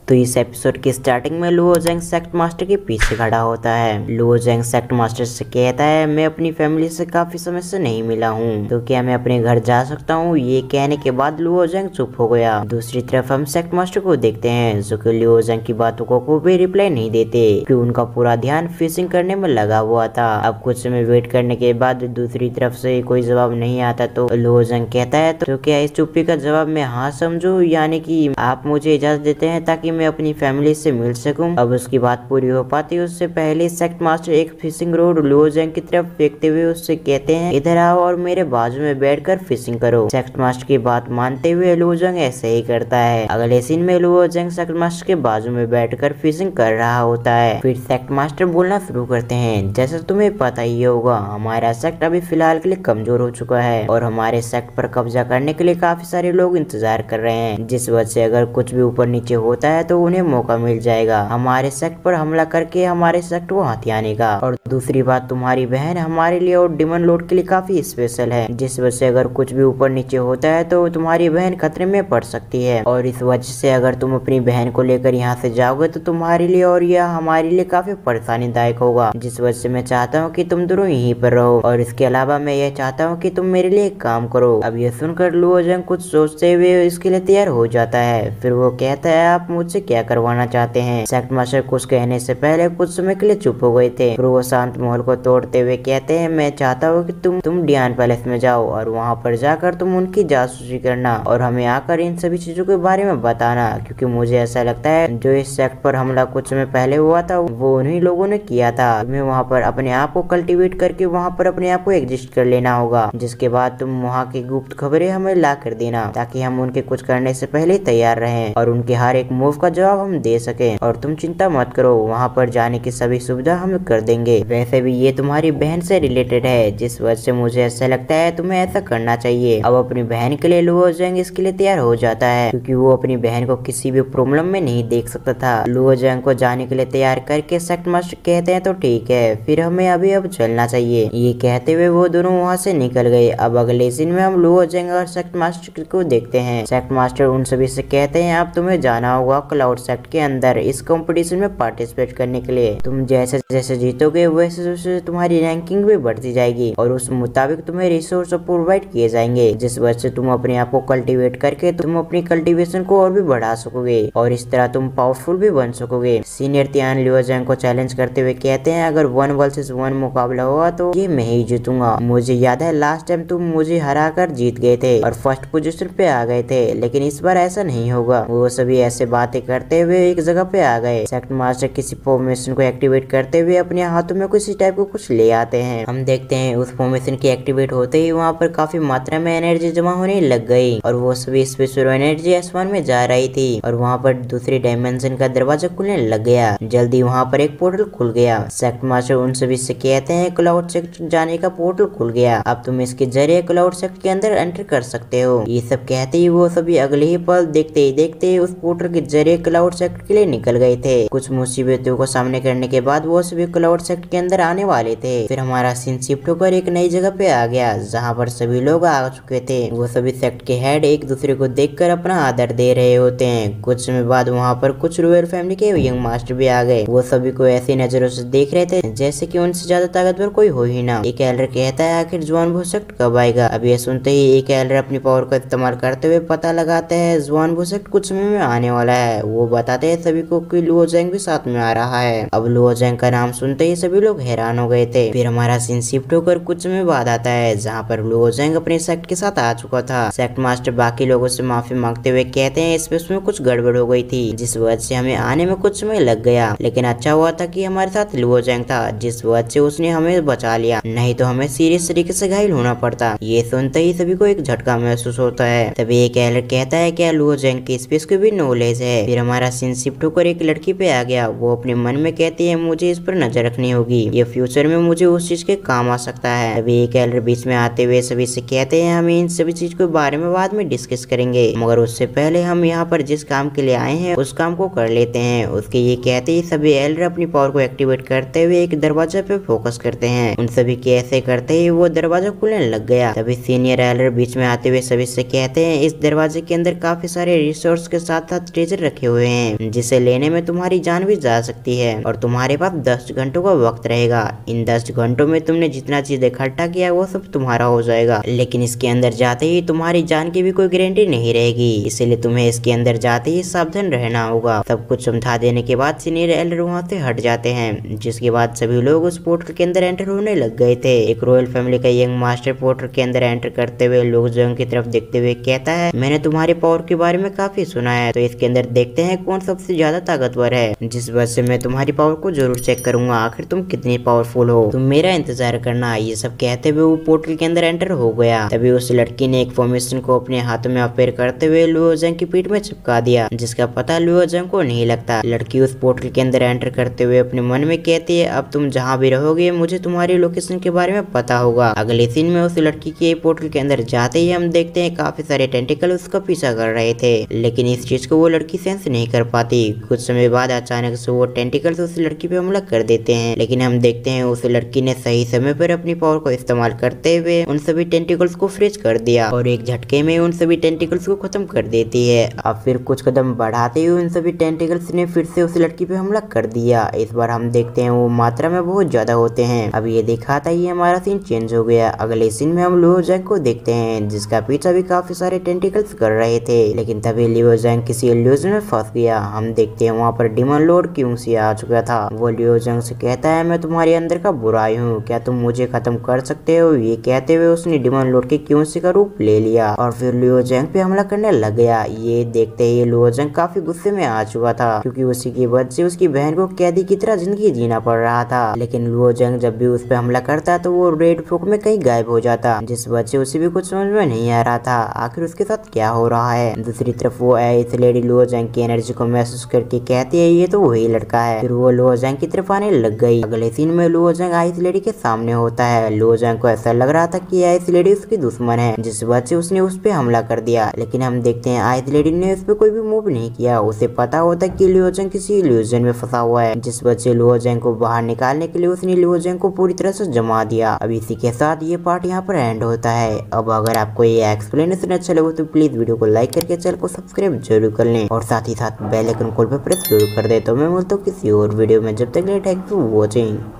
तो इस एपिसोड की स्टार्टिंग में लुओ जेंग सेक्ट मास्टर के पीछे खड़ा होता है। लुओ जेंग सेक्ट मास्टर से कहता है, मैं अपनी फैमिली से काफी समय से नहीं मिला हूँ, तो क्या मैं अपने घर जा सकता हूँ? ये कहने के बाद लुओ जेंग चुप हो गया। दूसरी तरफ हम सेक्ट मास्टर को देखते हैं जो कि लुओ जेंग की बातों को भी रिप्लाई नहीं देते क्योंकि उनका पूरा ध्यान फिशिंग करने में लगा हुआ था। अब कुछ समय वेट करने के बाद दूसरी तरफ से कोई जवाब नहीं आता तो लुओ जेंग कहता है, तो क्या इस चुप्पी का जवाब मैं हाँ समझूं, यानी कि आप मुझे इजाजत देते हैं ताकि मैं अपनी फैमिली से मिल सकूं? अब उसकी बात पूरी हो पाती उससे पहले सेक्ट मास्टर एक फिशिंग रोड लुओ जेंग की तरफ फेंकते हुए उससे कहते हैं, इधर आओ और मेरे बाजू में बैठकर फिशिंग करो। सेक्ट मास्टर की बात मानते हुए लुओ जेंग ऐसे ही करता है। अगले सीन में लुओ जेंग सेक्ट मास्टर के बाजू में बैठकर फिशिंग कर रहा होता है। फिर सेक्ट मास्टर बोलना शुरू करते हैं, जैसा तुम्हें पता ही होगा हमारा सेक्ट अभी फिलहाल के लिए कमजोर हो चुका है और हमारे सेक्ट पर कब्जा करने के लिए काफी सारे लोग इंतजार कर रहे हैं, जिस वजह से अगर कुछ भी ऊपर नीचे होता है तो उन्हें मौका मिल जाएगा हमारे सेक्ट पर हमला करके हमारे सेक्ट को हथियाने का। और दूसरी बात, तुम्हारी बहन हमारे लिए और डिमन लॉर्ड के लिए काफी स्पेशल है, जिस वजह से अगर कुछ भी ऊपर नीचे होता है तो तुम्हारी बहन खतरे में पड़ सकती है और इस वजह से अगर तुम अपनी बहन को लेकर यहाँ से जाओगे तो तुम्हारे लिए और यह हमारे लिए काफी परेशानीदायक होगा, जिस वजह से मैं चाहता हूँ कि तुम दोनों यहीं पर रहो। और इसके अलावा मैं यह चाहता हूँ कि तुम मेरे लिए एक काम करो। अब यह सुनकर लुओ जेंग कुछ सोचते हुए इसके लिए तैयार हो जाता है। फिर वो कहता है, आप मुझसे क्या करवाना चाहते हैं? सेक्ट मास्टर कुछ कहने से पहले कुछ समय के लिए चुप हो गए थे। फिर वो शांत माहौल को तोड़ते हुए कहते हैं, मैं चाहता हूँ कि तुम डियान पैलेस में जाओ और वहाँ पर जाकर तुम उनकी जासूसी करना और हमें आकर इन सभी चीजों के बारे में बताना, क्योंकि मुझे ऐसा लगता है जो इस सेक्ट पर हमला कुछ समय पहले हुआ था वो उन्हीं लोगों ने किया था। तुम्हें वहाँ पर अपने आप को कल्टीवेट करके वहाँ पर अपने आप को एग्जिस्ट कर लेना होगा, जिसके बाद तुम वहाँ की गुप्त खबरें हमें ला कर देना ताकि हम उनके कुछ करने से पहले तैयार रहें और उनके हर एक मूव का जवाब हम दे सकें। और तुम चिंता मत करो, वहाँ पर जाने की सभी सुविधा हम कर देंगे। वैसे भी ये तुम्हारी बहन से रिलेटेड है, जिस वजह से मुझे ऐसा लगता है तुम्हें ऐसा करना चाहिए। अब अपनी बहन के लिए लुओ जेंग इसके लिए तैयार हो जाता है क्योंकि वो अपनी बहन को किसी भी प्रॉब्लम में नहीं देख सकता था। लुओ जेंग को जाने के लिए तैयार करके सेक्ट मास्टर कहते हैं, तो ठीक है, फिर हमें अब चलना चाहिए। ये कहते हुए वो दोनों वहाँ से निकल गए। अब अगले सीन में हम लुओ जेंग और सेक्ट मास्टर को देखते हैं। सेक्ट मास्टर उन सभी से कहते हैं, अब तुम्हें जाना होगा क्लाउड सेक्ट के अंदर इस कंपटीशन में पार्टिसिपेट करने के लिए। तुम जैसे जैसे जीतोगे वैसे वैसे तुम्हारी रैंकिंग भी बढ़ती जाएगी और उस मुताबिक तुम्हें रिसोर्स प्रोवाइड किए जाएंगे, जिस वजह से तुम अपने आप को कल्टीवेट करके तुम अपनी कल्टीवेशन को और भी बढ़ा सकोगे और इस तरह तुम पावरफुल भी बन सकोगे। सीनियर तियान लुओ जेंग को चैलेंज करते हुए कहते हैं, अगर 1 वर्सेस 1 मुकाबला हुआ तो ये मैं ही जीतूंगा। मुझे याद है लास्ट टाइम तुम मुझे हरा कर जीत गए थे और फर्स्ट पोजीशन पे आ गए थे, लेकिन इस बार ऐसा नहीं होगा। वो सभी ऐसे बातें करते हुए एक जगह पे आ गए। सेक्ट मास्टर किसी फॉर्मेशन को एक्टिवेट करते हुए अपने हाथों में किसी टाइप को कुछ ले आते हैं। हम देखते हैं उस फॉर्मेशन की एक्टिवेट होते ही वहाँ पर काफी मात्रा में एनर्जी जमा होने लग गई और वो सभी स्पेशल एनर्जी आसमान में जा रही थी और वहाँ पर दूसरी डायमेंशन का दरवाजा खुलने लग गया। जल्दी वहाँ पर एक पोर्टल खुल गया। सेक्ट मास्टर उन सभी से कहते हैं, क्लाउड सेक्ट जाने का पोर्टल खुल गया, अब तुम इसके जरिए क्लाउड सेक्ट के अंदर एंटर कर सकते हो। ये सब कहते ही वो सभी अगले ही पल देखते ही देखते उस पोर्टल के जरिए क्लाउड सेक्ट के लिए निकल गए थे। कुछ मुसीबतों को सामने करने के बाद वो सभी क्लाउड सेक्ट के अंदर आने वाले थे। फिर हमारा सीन शिफ्ट होकर एक नई जगह पे आ गया जहाँ पर सभी लोग आ चुके थे। वो सभी सेक्ट के हेड एक दूसरे को देखकर अपना आदर दे रहे होते हैं। कुछ समय बाद वहाँ पर कुछ रॉयल फैमिली के यंग मास्टर भी आ गए। वो सभी को ऐसी नजरों से देख रहे थे जैसे कि उनसे ज्यादा ताकतवर कोई हो ही ना। एक एल्डर कहता है, आखिर जुआन भूसेक्ट कब आएगा? अब ये सुनते ही एक एल्डर अपनी पावर का इस्तेमाल करते हुए पता लगाते हैं जुआन भूसेक्ट कुछ समय में आने वाला है। वो बताते हैं सभी को कि लुओ जेंग भी साथ में आ रहा है। अब लुओ जेंग का नाम सुनते ही सभी लोग हैरान हो गए थे। फिर हमारा सीन शिफ्ट होकर कुछ समय बाद आता है जहाँ पर लुओ जेंग अपने सेक्ट के साथ आ चुका था। सेक्ट मास्टर बाकी लोगों से माफी मांगते हुए कहते हैं, इसमें कुछ गड़बड़ हो गई थी जिस वजह से हमें आने में कुछ समय लग गया, लेकिन अच्छा हुआ था कि हमारे साथ लुओ जेंग था, जिस वजह से उसने हमें बचा लिया, नहीं तो हमें सीरियस तरीके से घायल होना पड़ता। ये सुनते ही सभी को एक झटका महसूस होता है। तभी एक एल्डर कहता है, क्या लुओ जेंग की स्पेस को भी नॉलेज है? फिर हमारा सीन शिफ्ट होकर एक लड़की पे आ गया। वो अपने मन में कहती है, मुझे इस पर नजर रखनी होगी, ये फ्यूचर में मुझे उस चीज के काम आ सकता है। तभी एक एल्डर बीच में आते हुए सभी से कहते हैं, हम इन सभी चीज के बारे में बाद में डिस्कस करेंगे, मगर उससे पहले हम यहाँ पर जिस काम के लिए आए हैं उस काम को कर लेते हैं। उसके ये कहते ही सभी एल्डर अपनी पावर को एक्टिवेट करते हुए एक दरवाजा पे फोकस करते हैं। उन सभी के ऐसे करते ही वो दरवाजा खुलने लग गया। तभी सीनियर एल्डर बीच में आते हुए सभी से कहते हैं, इस दरवाजे के अंदर काफी सारे रिसोर्स के साथ साथ ट्रेजर रखे रखे हुए हैं जिसे लेने में तुम्हारी जान भी जा सकती है और तुम्हारे पास 10 घंटों का वक्त रहेगा। इन 10 घंटों में तुमने जितना चीज इकट्ठा किया वो सब तुम्हारा हो जाएगा, लेकिन इसके अंदर जाते ही तुम्हारी जान की भी कोई गारंटी नहीं रहेगी, इसलिए तुम्हें इसके अंदर जाते ही सावधान रहना होगा। सब कुछ समझा देने के बाद सीनियर एल्डर वहाँ से हट जाते हैं, जिसके बाद सभी लोग उस पोर्टल के अंदर एंटर होने लग गए थे। एक रॉयल फैमिली का यंग मास्टर पोर्टल के अंदर एंटर करते हुए लोग जोंग की तरफ देखते हुए कहता है, मैंने तुम्हारे पावर के बारे में काफी सुना है, तो इसके अंदर देखते हैं कौन सबसे ज्यादा ताकतवर है, जिस वजह से मैं तुम्हारी पावर को जरूर चेक करूंगा, आखिर तुम कितनी पावरफुल हो, तुम मेरा इंतजार करना। ये सब कहते हुए वो पोर्टल के अंदर एंटर हो गया। तभी उस लड़की ने एक फॉर्मेशन को अपने हाथों में अपेयर करते हुए लुओ जंग की पीठ में चिपका दिया, जिसका पता लुओ जंग को नहीं लगता। लड़की उस पोर्टल के अंदर एंटर करते हुए अपने मन में कहती है, अब तुम जहाँ भी रहोगे मुझे तुम्हारी लोकेशन के बारे में पता होगा। अगले सीन में उस लड़की के पोर्टल के अंदर जाते ही हम देखते हैं काफी सारे टेंटिकल उसका पीछा कर रहे थे, लेकिन इस चीज को वो लड़की सेंस नहीं कर पाती। कुछ समय बाद अचानक से वो टेंटिकल्स उस लड़की पे हमला कर देते हैं, लेकिन हम देखते हैं उस लड़की ने सही समय पर अपनी पावर को इस्तेमाल करते हुए उन सभी टेंटिकल्स को फ्रीज कर दिया और एक झटके में उन सभी टेंटिकल्स को खत्म कर देती है। अब फिर कुछ कदम बढ़ाते हुए उन सभी टेंटिकल्स ने फिर से उस लड़की पे हमला कर दिया। इस बार हम देखते हैं वो मात्रा में बहुत ज्यादा होते हैं। अब ये दिखाता ही हमारा सीन चेंज हो गया। अगले सीन में हम लुओ जंग को देखते हैं, जिसका पीछा भी काफी सारे टेंटिकल्स कर रहे थे, लेकिन तभी लुओ जंग किसी इल्यूजन में फंस गया। हम देखते हैं वहाँ पर डिमन लॉर्ड क्यूंग आ चुका था। वो लुओ जंग से कहता है, मैं तुम्हारे अंदर का बुराई हूँ, क्या तुम मुझे खत्म कर सकते हो। ये कहते हुए उसने डिमन लॉर्ड के क्यूंग का रूप ले लिया और फिर लुओ जंग पे हमला करने लग गया। ये देखते ही लुओ जंग काफी गुस्से में आ चुका था, क्योंकि उसी की वजह से उसकी बहन को कैदी की तरह जिंदगी जीना पड़ रहा था। लेकिन लुओ जंग जब भी उस पे हमला करता तो वो रेड फोक में कहीं गायब हो जाता, जिस वजह से उसे भी कुछ समझ में नहीं आ रहा था आखिर उसके साथ क्या हो रहा है। दूसरी तरफ वो आइस लेडी लुओ जंग की एनर्जी को महसूस करके कहती है, ये तो वही लड़का है। फिर वो लुओ जंग की तरफ आने लग गई। अगले सीन में लुओ जंग आइस लेडी के सामने होता है। लुओ जंग को ऐसा लग रहा था कि आइस लेडी उसकी दुश्मन है, जिस वजह से उसने उस पे हमला कर दिया, लेकिन हम देखते हैं आइस लेडी ने उस पे कोई भी मूव नहीं किया। उसे पता होता कि लुओ जंग किसी इल्यूजन में फंसा हुआ है, जिस वजह से लुओ जंग को बाहर निकालने के लिए उसने लुओ जंग को पूरी तरह से जमा दिया। अब इसी के साथ ये पार्ट यहाँ पर एंड होता है। अब अगर आपको ये एक्सप्लेनेशन अच्छा लगे तो प्लीज वीडियो को लाइक करके चैनल को सब्सक्राइब जरूर कर लें और साथ ही साथ बेल आइकन कॉल पर प्रेस जरूर कर दे। तो मैं बोलता हूँ किसी और वीडियो में, जब तक थैंक यू फॉर वॉचिंग।